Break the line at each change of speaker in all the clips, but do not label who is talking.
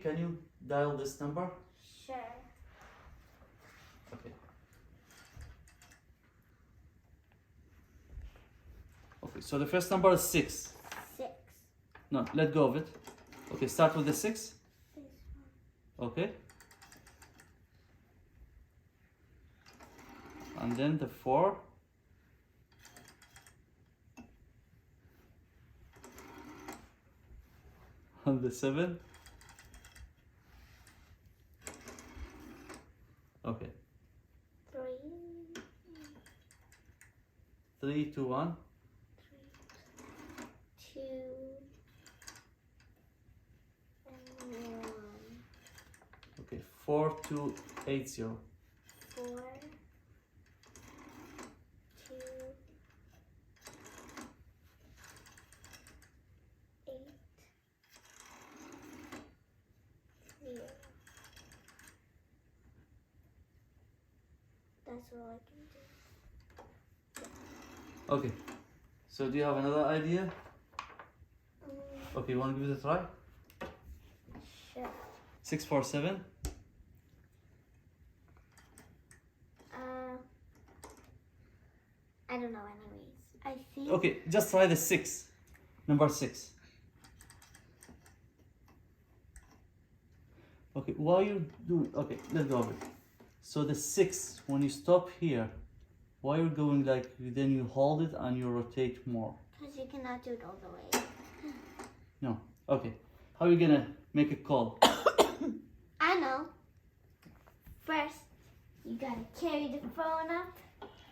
can you dial this number?
Sure.
Okay. Okay, so the first number is 6.
6.
No, let go of it. Okay, start with the 6.
This one.
Okay. And then the 4. And the 7. Okay.
3.
3, 2, 1.
2. And 1.
Okay, 4, 2, 8, 0.
4. 2. 8. 0. That's all I can do.
Okay. So do you have another idea? Okay, you want to give it a try?
Sure.
6, 4, 7.
I don't know anyways. I think.
Okay, just try the 6. Number 6. Okay, while you do, okay, let go of it. So the 6, when you stop here, while you're going like, then you hold it and you rotate more.
Because you cannot do it all the way.
No. Okay. How are you gonna make a call?
I know. First, you gotta carry the phone up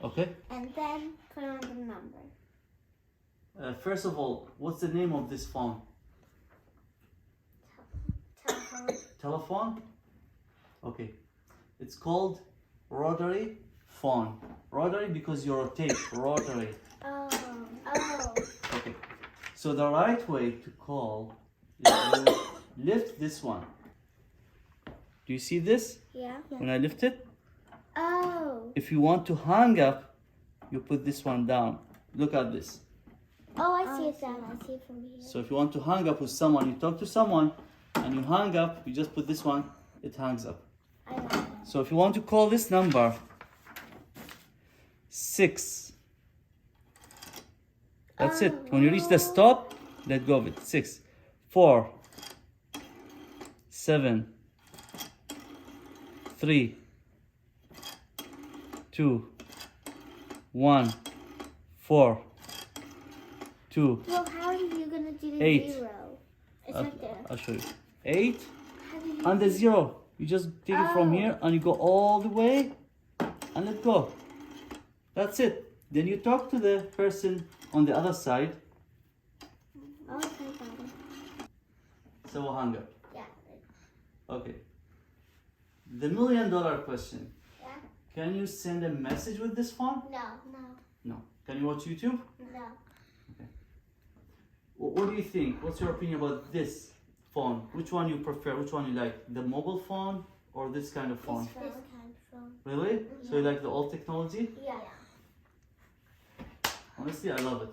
Okay.
and then put on the number.
First of all, what's the name of this phone?
Telephone.
Telephone? Okay. It's called rotary phone. Rotary because you rotate. Rotary.
Oh.
Okay. So the right way to call is you lift this one. Do you see this?
Yeah.
When I lift it?
Oh.
If you want to hang up, you put this one down. Look at this.
Oh, I see it down. I see it from here.
So if you want to hang up with someone, you talk to someone and you hang up, you just put this one, it hangs up.
I know.
So if you want to call this number, 6. That's it. When you reach the stop, let go of it. 6, 4, 7, 3, 2, 1, 4, 2,
Well, how are you gonna do the
8.
0? It's right there.
I'll show you. 8
How do you
and the 0. You just take it from here and you go all the way and let go. That's it. Then you talk to the person on the other side.
Oh, okay, got it.
So we'll hang up.
Yeah.
Okay. The $1 million question.
Yeah?
Can you send a message with this phone?
No.
No. Can you watch YouTube?
No.
What do you think? What's your opinion about this phone? Which one you prefer? Which one you like? The mobile phone or this kind of phone?
This kind of phone.
Really? So you like the old technology?
Yeah.
Honestly, I love it.